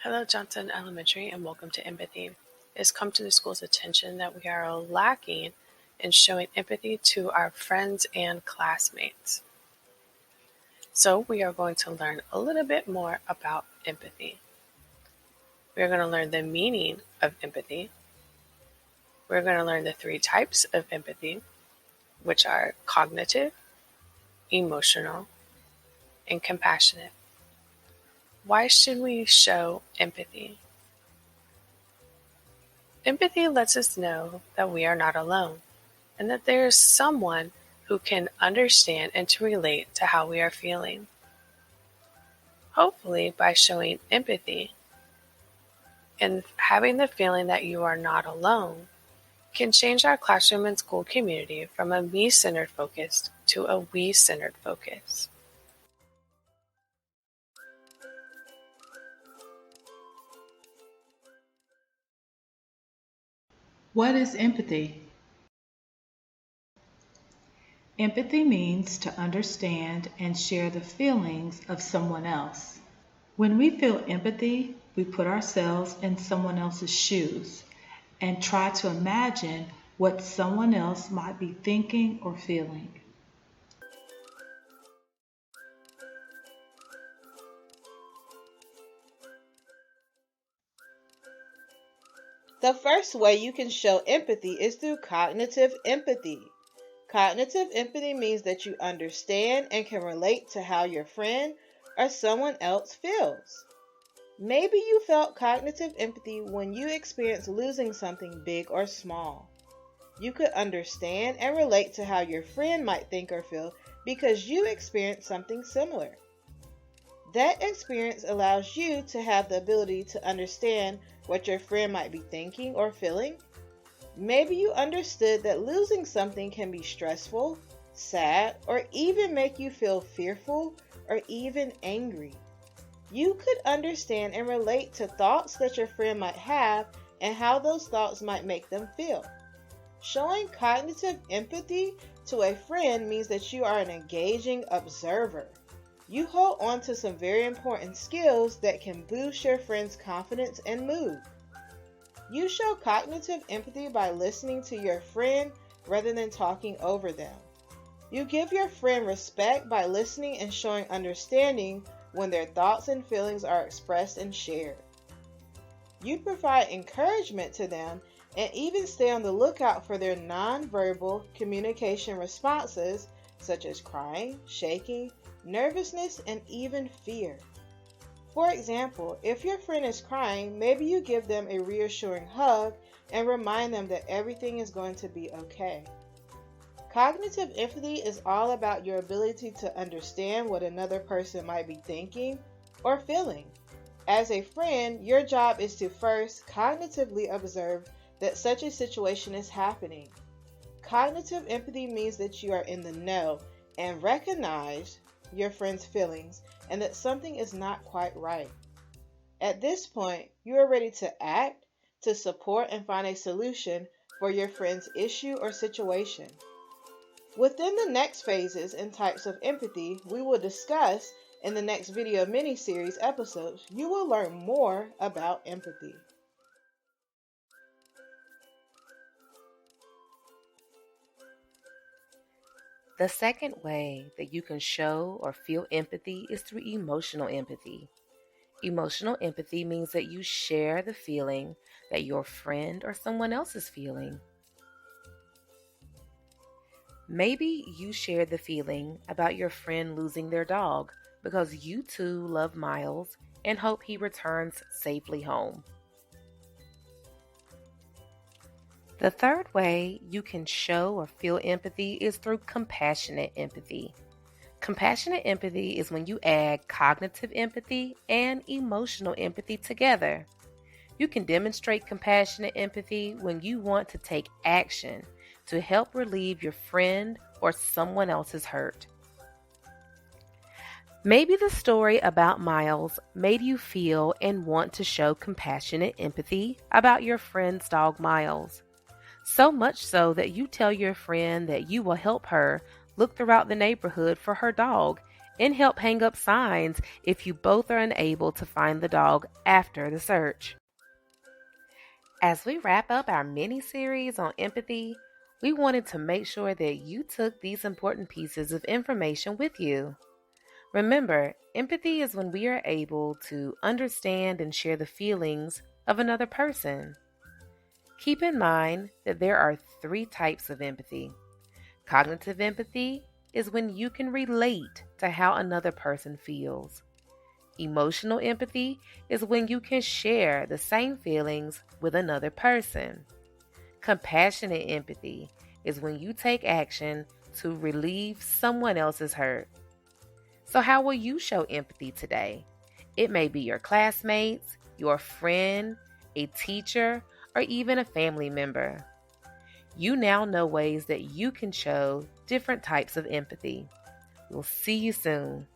Hello, Johnson Elementary, and welcome to Empathy. It has come to the school's attention that we are lacking in showing empathy to our friends and classmates. So we are going to learn a little bit more about empathy. We are going to learn the meaning of empathy. We're going to learn the three types of empathy, which are cognitive, emotional, and compassionate. Why should we show empathy? Empathy lets us know that we are not alone and that there is someone who can understand and to relate to how we are feeling. Hopefully, by showing empathy and having the feeling that you are not alone, can change our classroom and school community from a me-centered focus to a we-centered focus. What is empathy? Empathy means to understand and share the feelings of someone else. When we feel empathy, we put ourselves in someone else's shoes and try to imagine what someone else might be thinking or feeling. The first way you can show empathy is through cognitive empathy. Cognitive empathy means that you understand and can relate to how your friend or someone else feels. Maybe you felt cognitive empathy when you experienced losing something big or small. You could understand and relate to how your friend might think or feel because you experienced something similar. That experience allows you to have the ability to understand what your friend might be thinking or feeling. Maybe you understood that losing something can be stressful, sad, or even make you feel fearful or even angry. You could understand and relate to thoughts that your friend might have and how those thoughts might make them feel. Showing cognitive empathy to a friend means that you are an engaging observer. You hold on to some very important skills that can boost your friend's confidence and mood. You show cognitive empathy by listening to your friend rather than talking over them. You give your friend respect by listening and showing understanding when their thoughts and feelings are expressed and shared. You provide encouragement to them and even stay on the lookout for their nonverbal communication responses such as crying, shaking, nervousness, and even fear. For example, if your friend is crying, maybe you give them a reassuring hug and remind them that everything is going to be okay. Cognitive empathy is all about your ability to understand what another person might be thinking or feeling. As a friend, your job is to first cognitively observe that such a situation is happening. Cognitive empathy means that you are in the know and recognize your friend's feelings and that something is not quite right. At this point, you are ready to act, to support and find a solution for your friend's issue or situation. Within the next phases and types of empathy we will discuss in the next video mini-series episodes, you will learn more about empathy. The second way that you can show or feel empathy is through emotional empathy. Emotional empathy means that you share the feeling that your friend or someone else is feeling. Maybe you share the feeling about your friend losing their dog because you too love Miles and hope he returns safely home. The third way you can show or feel empathy is through compassionate empathy. Compassionate empathy is when you add cognitive empathy and emotional empathy together. You can demonstrate compassionate empathy when you want to take action to help relieve your friend or someone else's hurt. Maybe the story about Miles made you feel and want to show compassionate empathy about your friend's dog Miles. So much so that you tell your friend that you will help her look throughout the neighborhood for her dog and help hang up signs if you both are unable to find the dog after the search. As we wrap up our mini series on empathy, we wanted to make sure that you took these important pieces of information with you. Remember, empathy is when we are able to understand and share the feelings of another person. Keep in mind that there are 3 types of empathy. Cognitive empathy is when you can relate to how another person feels. Emotional empathy is when you can share the same feelings with another person. Compassionate empathy is when you take action to relieve someone else's hurt. So, how will you show empathy today? It may be your classmates, your friend, a teacher, or even a family member. You now know ways that you can show different types of empathy. We'll see you soon.